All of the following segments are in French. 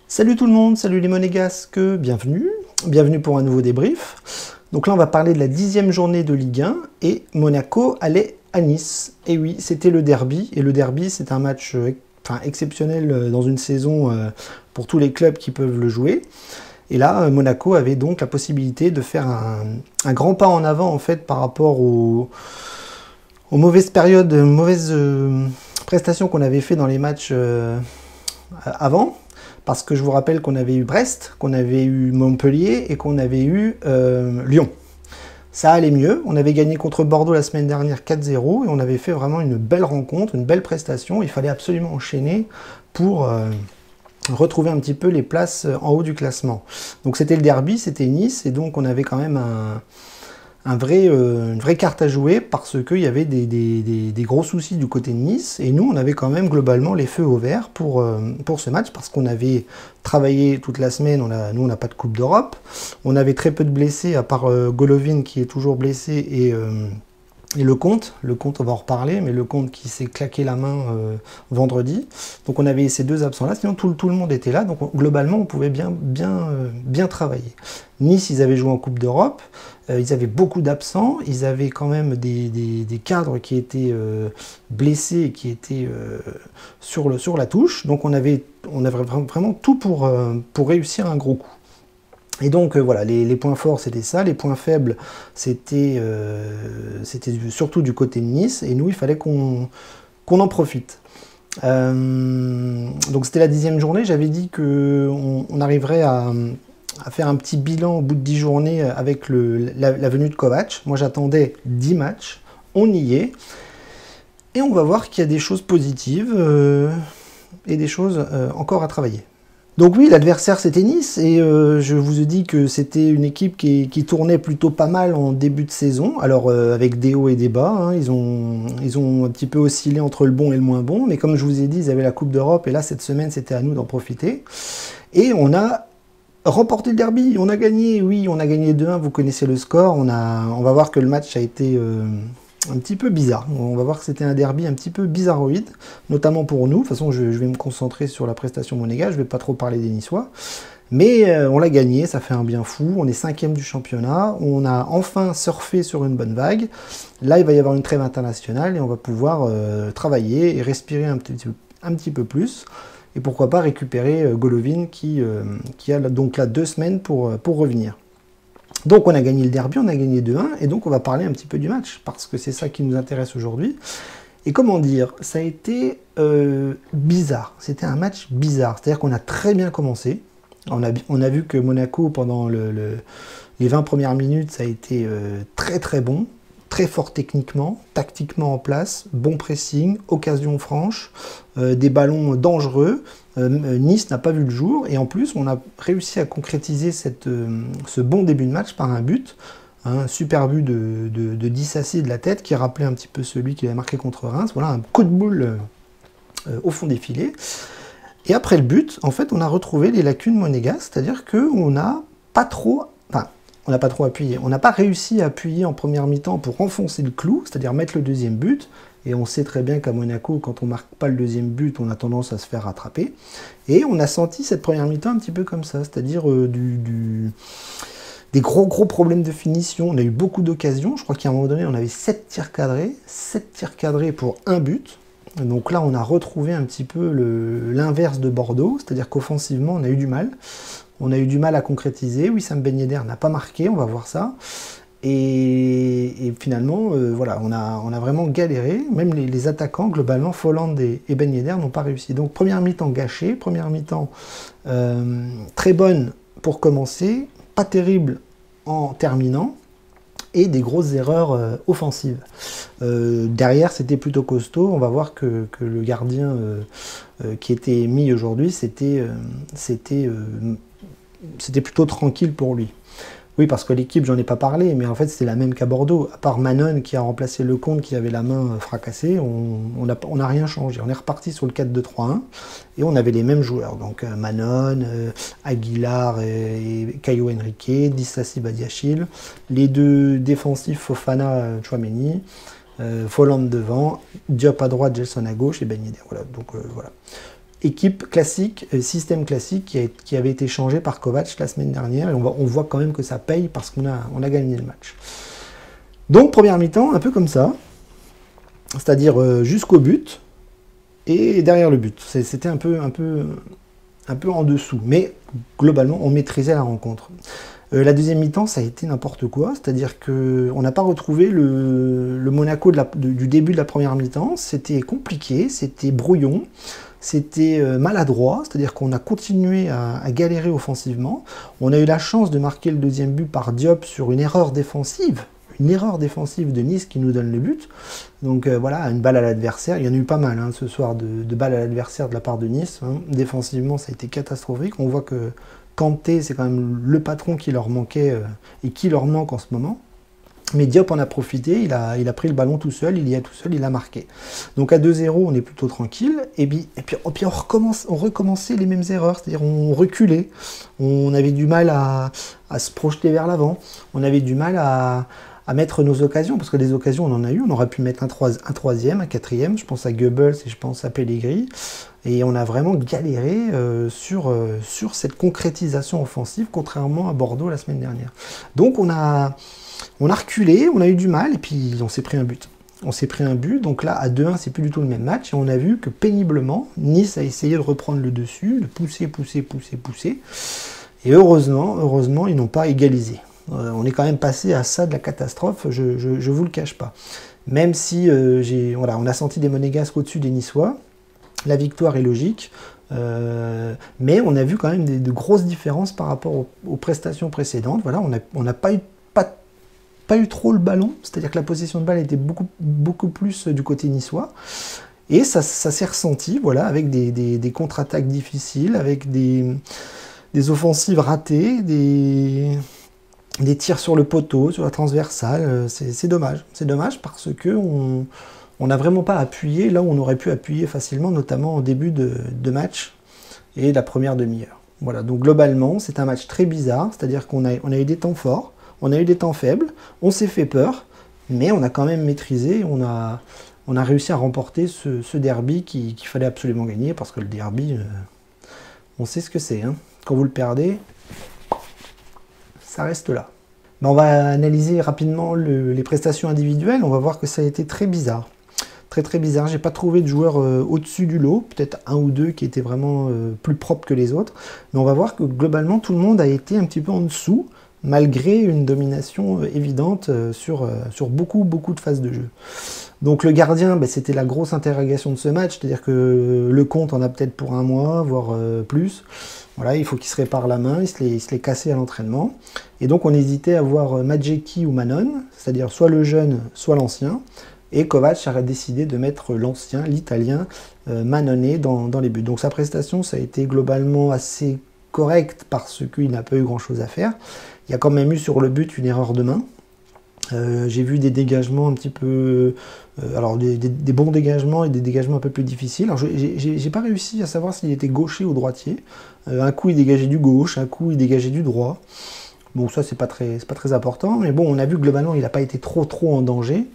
Salut tout le monde, salut les monégasques, bienvenue pour un nouveau débrief. Donc là on va parler de la 10e journée de Ligue 1 et Monaco allait à Nice. Et oui, c'était le derby, et le derby c'est un match exceptionnel dans une saison pour tous les clubs qui peuvent le jouer. Et là, Monaco avait donc la possibilité de faire un grand pas en avant en fait par rapport aux mauvaises périodes, mauvaises prestations qu'on avait fait dans les matchs avant. Parce que je vous rappelle qu'on avait eu Brest, qu'on avait eu Montpellier et qu'on avait eu Lyon. Ça allait mieux, on avait gagné contre Bordeaux la semaine dernière 4-0 et on avait fait vraiment une belle rencontre, une belle prestation. Il fallait absolument enchaîner pour retrouver un petit peu les places en haut du classement. Donc c'était le derby, c'était Nice et donc on avait quand même une vraie carte à jouer parce qu'il y avait des gros soucis du côté de Nice et nous on avait quand même globalement les feux au vert pour ce match parce qu'on avait travaillé toute la semaine, nous on n'a pas de Coupe d'Europe, on avait très peu de blessés à part Golovin qui est toujours blessé et Lecomte on va en reparler, mais Lecomte qui s'est claqué la main vendredi. Donc on avait ces deux absents là, sinon tout le monde était là, donc globalement on pouvait bien travailler. Nice, ils avaient joué en Coupe d'Europe, ils avaient beaucoup d'absents, ils avaient quand même des cadres qui étaient blessés et qui étaient sur la touche, donc on avait vraiment tout pour réussir un gros coup. Et donc voilà, les points forts c'était ça, les points faibles c'était surtout du côté de Nice, et nous il fallait qu'on en profite. Donc c'était la 10e journée, j'avais dit qu'on arriverait à faire un petit bilan au bout de 10 journées avec la venue de Kovač. Moi j'attendais 10 matchs, on y est, et on va voir qu'il y a des choses positives et des choses encore à travailler. Donc oui, l'adversaire c'était Nice, et je vous ai dit que c'était une équipe qui tournait plutôt pas mal en début de saison, alors avec des hauts et des bas, hein, ils ont un petit peu oscillé entre le bon et le moins bon, mais comme je vous ai dit, ils avaient la Coupe d'Europe, et là cette semaine c'était à nous d'en profiter, et on a remporté le derby, on a gagné, oui, on a gagné 2-1, vous connaissez le score, on va voir que le match a été un petit peu bizarre. On va voir que c'était un derby un petit peu bizarroïde, notamment pour nous. De toute façon, je vais me concentrer sur la prestation monégasque, je ne vais pas trop parler des Niçois. Mais on l'a gagné, ça fait un bien fou. On est 5e du championnat, on a enfin surfé sur une bonne vague. Là, il va y avoir une trêve internationale et on va pouvoir travailler et respirer un petit peu plus. Et pourquoi pas récupérer Golovin qui a donc là 2 semaines pour revenir. Donc on a gagné le derby, on a gagné 2-1, et donc on va parler un petit peu du match, parce que c'est ça qui nous intéresse aujourd'hui. Et comment dire, ça a été bizarre, c'était un match bizarre, c'est-à-dire qu'on a très bien commencé, on a vu que Monaco, pendant les 20 premières minutes, ça a été très très bon, très fort techniquement, tactiquement en place, bon pressing, occasion franche, des ballons dangereux. Nice n'a pas vu le jour, et en plus on a réussi à concrétiser ce bon début de match par un but, un super but de Disasi de la tête qui rappelait un petit peu celui qu'il avait marqué contre Reims. Voilà, un coup de boule au fond des filets. Et après le but, en fait, on a retrouvé les lacunes monégasques, c'est-à-dire qu'on n'a pas trop... on n'a pas trop appuyé, on n'a pas réussi à appuyer en première mi-temps pour enfoncer le clou, c'est-à-dire mettre le deuxième but, et on sait très bien qu'à Monaco, quand on ne marque pas le deuxième but, on a tendance à se faire rattraper, et on a senti cette première mi-temps un petit peu comme ça, c'est-à-dire des gros problèmes de finition. On a eu beaucoup d'occasions, je crois qu'à un moment donné, on avait 7 tirs cadrés pour un but. Donc là, on a retrouvé un petit peu l'inverse de Bordeaux, c'est-à-dire qu'offensivement, on a eu du mal. On a eu du mal à concrétiser. Wissam Ben Yedder n'a pas marqué, on va voir ça. Et finalement, voilà, on a vraiment galéré. Même les attaquants, globalement, Folland et Ben Yedder n'ont pas réussi. Donc première mi-temps gâchée, première mi-temps très bonne pour commencer, pas terrible en terminant, et des grosses erreurs offensives. Derrière, c'était plutôt costaud. On va voir que le gardien qui était mis aujourd'hui, c'était plutôt tranquille pour lui. Oui, parce que l'équipe, j'en ai pas parlé, mais en fait, c'était la même qu'à Bordeaux. À part Manon qui a remplacé Lecomte, qui avait la main fracassée, on n'a rien changé. On est reparti sur le 4-2-3-1 et on avait les mêmes joueurs. Donc Manon, Aguilar et Caio Henrique, Disasi Badiachil, les deux défensifs Fofana, Tchouaméni, Folland devant, Diop à droite, Gelson à gauche et Ben Yedder. Voilà, donc voilà. Équipe classique, système classique qui avait été changé par Kovac la semaine dernière. Et on voit quand même que ça paye parce qu'on a gagné le match. Donc, première mi-temps, un peu comme ça. C'est-à-dire jusqu'au but et derrière le but. C'était un peu en dessous. Mais globalement, on maîtrisait la rencontre. La deuxième mi-temps, ça a été n'importe quoi. C'est-à-dire qu'on n'a pas retrouvé le Monaco du début de la première mi-temps. C'était compliqué, c'était brouillon. C'était maladroit, c'est-à-dire qu'on a continué à galérer offensivement. On a eu la chance de marquer le deuxième but par Diop sur une erreur défensive de Nice qui nous donne le but. Donc voilà, une balle à l'adversaire. Il y en a eu pas mal ce soir de balles à l'adversaire de la part de Nice. Défensivement, ça a été catastrophique. On voit que Kanté, c'est quand même le patron qui leur manquait et qui leur manque en ce moment. Mais Diop en a profité, il a pris le ballon tout seul, il a marqué. Donc à 2-0, on est plutôt tranquille. Et puis on recommençait les mêmes erreurs, c'est-à-dire on reculait. On avait du mal à se projeter vers l'avant. On avait du mal à mettre nos occasions, parce que des occasions, on en a eu. On aurait pu mettre un troisième, un quatrième. Je pense à Goebbels et je pense à Pellegrini. Et on a vraiment galéré sur cette concrétisation offensive, contrairement à Bordeaux la semaine dernière. Donc on a reculé, on a eu du mal, et puis on s'est pris un but. Donc là, à 2-1, c'est plus du tout le même match, et on a vu que péniblement, Nice a essayé de reprendre le dessus, de pousser, et heureusement, ils n'ont pas égalisé. On est quand même passé à ça de la catastrophe, je vous le cache pas. Même si on a senti des monégasques au-dessus des Niçois, la victoire est logique, mais on a vu quand même de grosses différences par rapport aux prestations précédentes. Voilà, on n'a pas eu trop le ballon, c'est-à-dire que la possession de balle était beaucoup plus du côté niçois, et ça s'est ressenti, voilà, avec des contre-attaques difficiles, avec des offensives ratées, des tirs sur le poteau, sur la transversale. C'est dommage parce que on n'a vraiment pas appuyé là où on aurait pu appuyer facilement, notamment au début de match et la première demi-heure. Voilà, donc globalement, c'est un match très bizarre, c'est-à-dire qu'on a eu des temps forts, on a eu des temps faibles, on s'est fait peur, mais on a quand même maîtrisé, on a réussi à remporter ce derby qu'il fallait absolument gagner, parce que le derby, on sait ce que c'est. Quand vous le perdez, ça reste là. Ben, on va analyser rapidement les prestations individuelles, on va voir que ça a été très bizarre. Très bizarre, j'ai pas trouvé de joueurs au-dessus du lot, peut-être un ou deux qui étaient vraiment plus propres que les autres, mais on va voir que globalement tout le monde a été un petit peu en dessous, malgré une domination évidente sur beaucoup de phases de jeu. Donc le gardien, c'était la grosse interrogation de ce match, c'est-à-dire que Lecomte en a peut-être pour un mois, voire plus. Voilà, il faut qu'il se répare la main, il se l'est cassé à l'entraînement. Et donc on hésitait à voir Madjeki ou Manon, c'est-à-dire soit le jeune, soit l'ancien. Et Kovac a décidé de mettre l'ancien, l'italien, Manone dans les buts. Donc sa prestation, ça a été globalement assez correct parce qu'il n'a pas eu grand-chose à faire. Il y a quand même eu sur le but une erreur de main. J'ai vu des dégagements un petit peu... alors des bons dégagements et des dégagements un peu plus difficiles. Alors j'ai pas réussi à savoir s'il était gaucher ou droitier. Un coup il dégageait du gauche, un coup il dégageait du droit. Bon, ça c'est pas très important, mais bon, on a vu que globalement il n'a pas été trop en danger.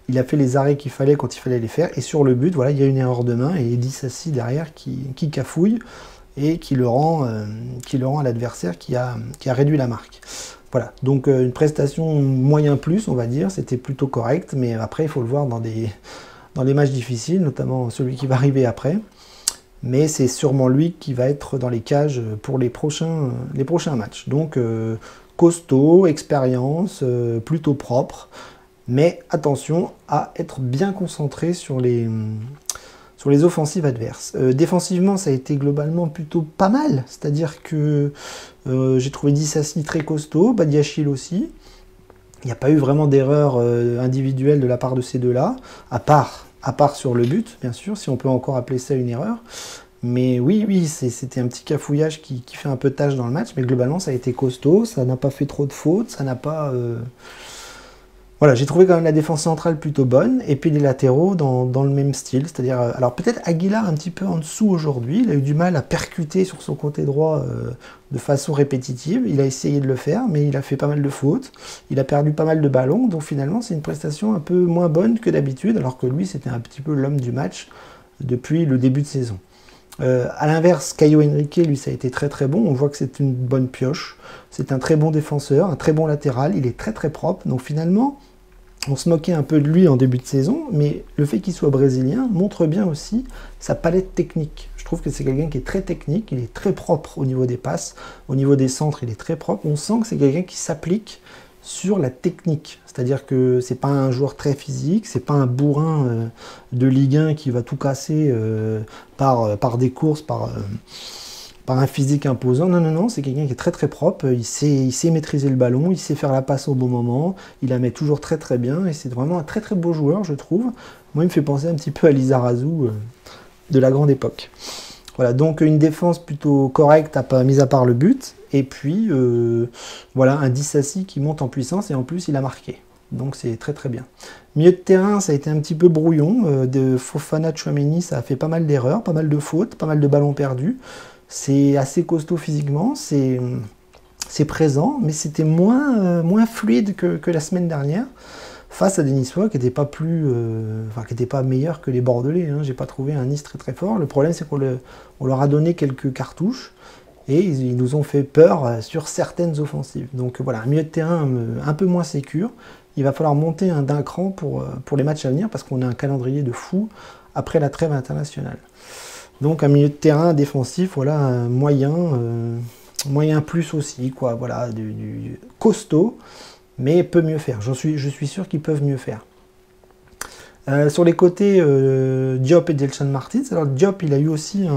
Il a fait les arrêts qu'il fallait quand il fallait les faire. Et sur le but, voilà, il y a une erreur de main et Disasi derrière qui cafouille et qui le rend à l'adversaire qui a réduit la marque. Voilà, donc une prestation moyen plus, on va dire, c'était plutôt correct, mais après il faut le voir dans les matchs difficiles, notamment celui qui va arriver après. Mais c'est sûrement lui qui va être dans les cages pour les prochains matchs. Donc costaud, expérience, plutôt propre, mais attention à être bien concentré sur les offensives adverses. Défensivement, ça a été globalement plutôt pas mal, c'est-à-dire que j'ai trouvé Disasi très costaud, Badiachil aussi. Il n'y a pas eu vraiment d'erreur individuelle de la part de ces deux-là, à part sur le but, bien sûr, si on peut encore appeler ça une erreur. Mais oui, c'était un petit cafouillage qui fait un peu tâche dans le match, mais globalement ça a été costaud, ça n'a pas fait trop de fautes, ça n'a pas... Voilà, j'ai trouvé quand même la défense centrale plutôt bonne, et puis les latéraux dans le même style, c'est-à-dire... alors peut-être Aguilar un petit peu en dessous aujourd'hui, il a eu du mal à percuter sur son côté droit de façon répétitive, il a essayé de le faire, mais il a fait pas mal de fautes, il a perdu pas mal de ballons, donc finalement c'est une prestation un peu moins bonne que d'habitude, alors que lui c'était un petit peu l'homme du match depuis le début de saison. À l'inverse, Caio Henrique, lui, ça a été très très bon. On voit que c'est une bonne pioche. C'est un très bon défenseur, un très bon latéral. Il est très très propre. Donc finalement, on se moquait un peu de lui en début de saison, mais le fait qu'il soit brésilien montre bien aussi sa palette technique. Je trouve que c'est quelqu'un qui est très technique, il est très propre au niveau des passes, au niveau des centres, il est très propre. On sent que c'est quelqu'un qui s'applique sur la technique. C'est-à-dire que c'est pas un joueur très physique, c'est pas un bourrin de Ligue 1 qui va tout casser par des courses, par un physique imposant. Non, c'est quelqu'un qui est très très propre, il sait maîtriser le ballon, il sait faire la passe au bon moment, il la met toujours très très bien, et c'est vraiment un très très beau joueur, je trouve. Moi, il me fait penser un petit peu à Lizarazu de la grande époque. Voilà, donc une défense plutôt correcte, mis à part le but, et puis voilà, un Disasi qui monte en puissance, et en plus il a marqué. Donc c'est très très bien. Milieu de terrain, ça a été un petit peu brouillon, de Fofana, Tchouaméni, ça a fait pas mal d'erreurs, pas mal de fautes, pas mal de ballons perdus. C'est assez costaud physiquement, c'est présent, mais c'était moins fluide que la semaine dernière, face à des Niçois qui n'étaient pas qui n'étaient pas meilleurs que les Bordelais. Hein. J'ai pas trouvé un Nice très très fort. Le problème, c'est qu'on leur a donné quelques cartouches et ils nous ont fait peur sur certaines offensives. Donc voilà, un milieu de terrain un peu moins sécure. Il va falloir monter d'un cran pour les matchs à venir parce qu'on a un calendrier de fou après la trêve internationale. Donc un milieu de terrain défensif, voilà, moyen plus aussi, quoi, voilà, du costaud, mais peut mieux faire. Je suis sûr qu'ils peuvent mieux faire. Sur les côtés, Diop et Gelson Martins. Alors Diop, il a eu aussi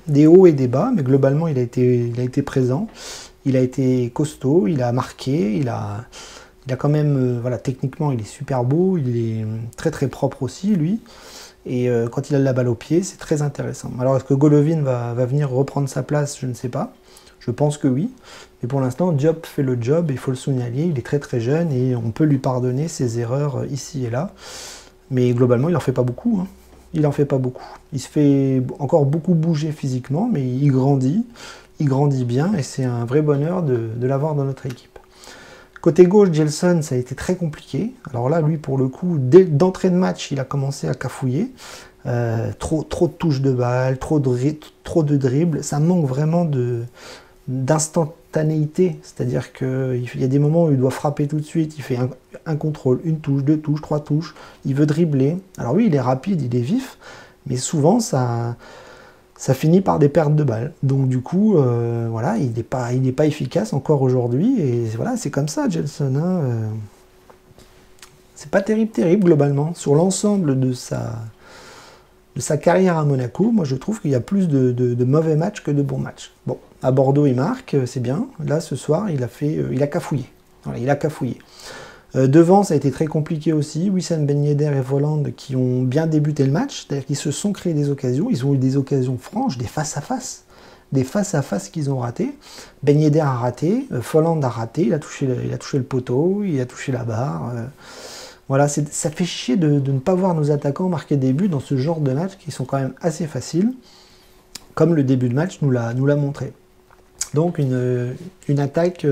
des hauts et des bas, mais globalement, il a été présent. Il a été costaud, il a marqué, il a quand même, voilà, techniquement, il est super beau, il est très très propre aussi, lui. Et quand il a la balle au pied, c'est très intéressant. Alors, est-ce que Golovin va venir reprendre sa place? Je ne sais pas. Je pense que oui. Mais pour l'instant, Diop fait le job, il faut le signaler. Il est très très jeune et on peut lui pardonner ses erreurs ici et là. Mais globalement, il n'en fait pas beaucoup. Hein. Il n'en fait pas beaucoup. Il se fait encore beaucoup bouger physiquement, mais il grandit bien et c'est un vrai bonheur de l'avoir dans notre équipe. Côté gauche, Gelson, ça a été très compliqué. Alors là, lui, pour le coup, d'entrée de match, il a commencé à cafouiller. Trop de touches de balle, trop de dribbles. Ça manque vraiment d'instantanéité. C'est-à-dire qu'il y a des moments où il doit frapper tout de suite. Il fait un contrôle, une touche, deux touches, trois touches. Il veut dribbler. Alors oui, il est rapide, il est vif. Mais souvent, ça finit par des pertes de balles. Donc du coup, voilà, il n'est pas efficace encore aujourd'hui. Et voilà, c'est comme ça, Gelson. Hein, c'est pas terrible globalement. Sur l'ensemble de sa carrière à Monaco, moi je trouve qu'il y a plus de mauvais matchs que de bons matchs. Bon, à Bordeaux, il marque, c'est bien. Là, ce soir, il a cafouillé. Voilà, il a cafouillé. Devant, ça a été très compliqué aussi. Wissam Ben Yedder et Voland qui ont bien débuté le match, c'est-à-dire qu'ils se sont créés des occasions. Ils ont eu des occasions franches, des face-à-face. Des face-à-face qu'ils ont ratés. Ben Yedder a raté, Voland a raté, il a touché le poteau, il a touché la barre. Voilà, ça fait chier de ne pas voir nos attaquants marquer des buts dans ce genre de match qui sont quand même assez faciles, comme le début de match nous l'a montré. Donc une attaque...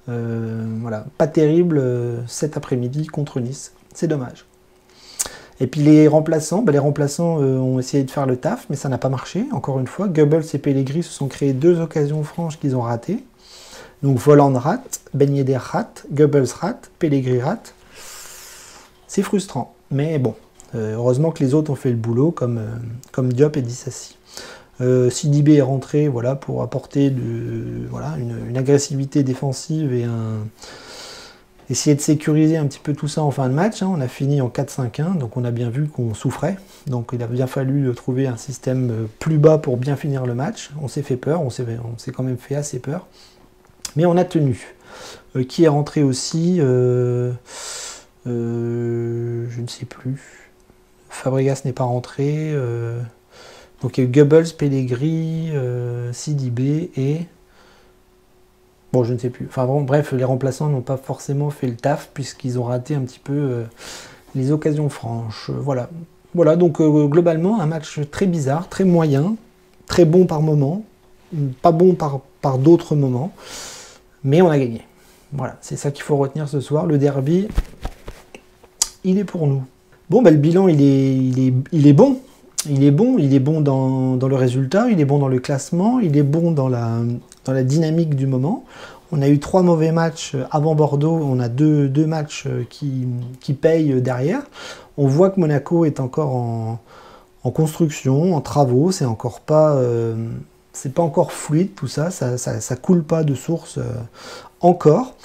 voilà, pas terrible cet après-midi contre Nice, c'est dommage. Et puis les remplaçants, ont essayé de faire le taf, mais ça n'a pas marché, encore une fois. Goebbels et Pellegrini se sont créés deux occasions franches qu'ils ont ratées. Donc Voland rate, Ben Yedder rate, Goebbels rate, Pellegrini rate. C'est frustrant, mais bon, heureusement que les autres ont fait le boulot, comme Diop et Disasi. Sidibé est rentré, voilà, pour apporter une agressivité défensive et essayer de sécuriser un petit peu tout ça en fin de match. Hein. On a fini en 4-5-1, donc on a bien vu qu'on souffrait. Donc il a bien fallu trouver un système plus bas pour bien finir le match. On s'est fait peur, on s'est quand même fait assez peur. Mais on a tenu. Qui est rentré aussi je ne sais plus. Fabregas n'est pas rentré. Donc il y a eu Goebbels, Pellegrini, Sidibé et... Bon, je ne sais plus. Enfin bon, bref, les remplaçants n'ont pas forcément fait le taf puisqu'ils ont raté un petit peu les occasions franches. Voilà. Voilà, donc globalement, un match très bizarre, très moyen, très bon par moment, pas bon par d'autres moments, mais on a gagné. Voilà, c'est ça qu'il faut retenir ce soir. Le derby, il est pour nous. Bon, bah, le bilan, il est bon. Il est bon dans le résultat, il est bon dans le classement, il est bon dans la dynamique du moment. On a eu 3 mauvais matchs avant Bordeaux, on a deux matchs qui payent derrière. On voit que Monaco est encore en construction, en travaux, c'est pas encore fluide tout ça, ça coule pas de source encore.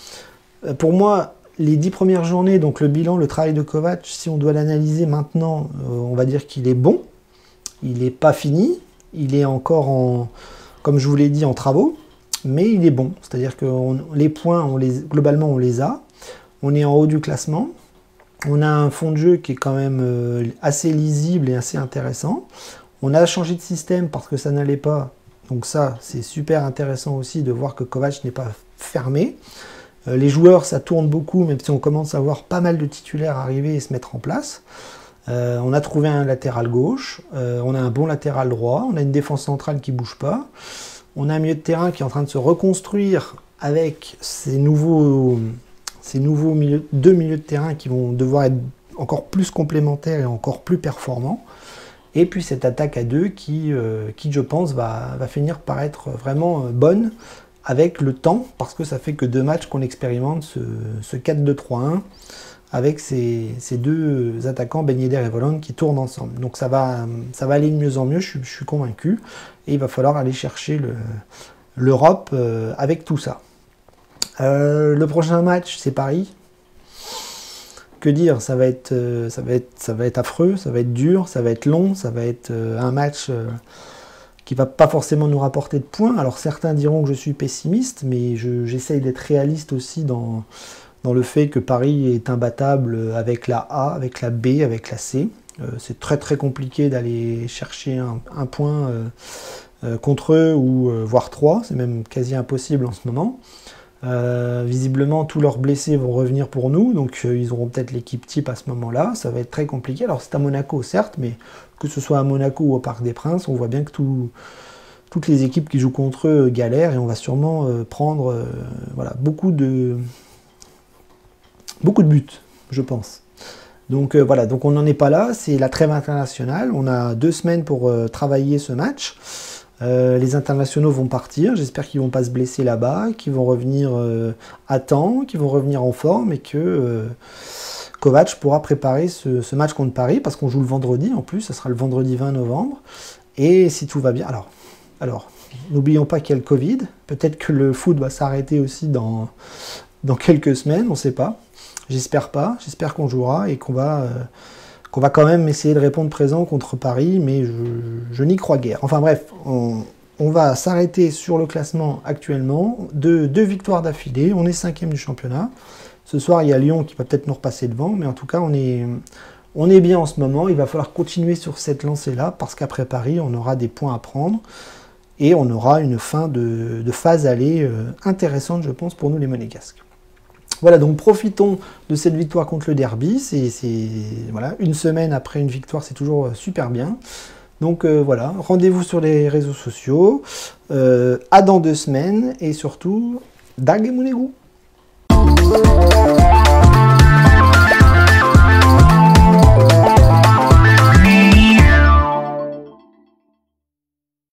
Pour moi, les 10 premières journées, donc le bilan, le travail de Kovac, si on doit l'analyser maintenant, on va dire qu'il est bon. Il n'est pas fini, il est encore comme je vous l'ai dit, en travaux, mais il est bon. C'est-à-dire que les points, globalement, on les a. On est en haut du classement. On a un fond de jeu qui est quand même assez lisible et assez intéressant. On a changé de système parce que ça n'allait pas. Donc ça, c'est super intéressant aussi de voir que Kovac n'est pas fermé. Les joueurs, ça tourne beaucoup, même si on commence à voir pas mal de titulaires arriver et se mettre en place. On a trouvé un latéral gauche, on a un bon latéral droit, on a une défense centrale qui ne bouge pas, on a un milieu de terrain qui est en train de se reconstruire avec ces nouveaux deux milieux de terrain qui vont devoir être encore plus complémentaires et encore plus performants. Et puis cette attaque à 2 qui je pense, va finir par être vraiment bonne avec le temps, parce que ça fait que 2 matchs qu'on expérimente ce 4-2-3-1 avec ces deux attaquants, Ben Yedder et Volland, qui tournent ensemble. Donc ça va aller de mieux en mieux, je suis convaincu. Et il va falloir aller chercher l'Europe avec tout ça. Le prochain match, c'est Paris. Que dire, ça va être affreux, ça va être dur, ça va être long, ça va être un match qui va pas forcément nous rapporter de points. Alors certains diront que je suis pessimiste, mais j'essaye d'être réaliste aussi dans le fait que Paris est imbattable avec la A, avec la B, avec la C. C'est très très compliqué d'aller chercher un point contre eux, ou voire 3, c'est même quasi impossible en ce moment. Visiblement, tous leurs blessés vont revenir pour nous, donc ils auront peut-être l'équipe type à ce moment-là. Ça va être très compliqué. Alors c'est à Monaco, certes, mais que ce soit à Monaco ou au Parc des Princes, on voit bien que toutes les équipes qui jouent contre eux galèrent, et on va sûrement prendre voilà, beaucoup de buts, je pense. Donc voilà, donc on n'en est pas là, c'est la trêve internationale. On a 2 semaines pour travailler ce match. Les internationaux vont partir, j'espère qu'ils ne vont pas se blesser là-bas, qu'ils vont revenir à temps, qu'ils vont revenir en forme, et que Kovac pourra préparer ce match contre Paris, parce qu'on joue le vendredi en plus, ça sera le vendredi 20 novembre, et si tout va bien, alors n'oublions pas qu'il y a le Covid, peut-être que le foot va s'arrêter aussi dans quelques semaines, on ne sait pas, j'espère pas, j'espère qu'on jouera, et qu'on va quand même essayer de répondre présent contre Paris, mais je n'y crois guère. Enfin bref, on va s'arrêter sur le classement actuellement, 2 victoires d'affilée, on est 5e du championnat. Ce soir, il y a Lyon qui va peut-être nous repasser devant, mais en tout cas, on est bien en ce moment. Il va falloir continuer sur cette lancée-là, parce qu'après Paris, on aura des points à prendre, et on aura une fin de phase aller intéressante, je pense, pour nous les Monégasques. Voilà, donc profitons de cette victoire contre le derby. Voilà, une semaine après une victoire, c'est toujours super bien. Donc voilà, rendez-vous sur les réseaux sociaux. À dans 2 semaines, et surtout, Dag et Mounegou.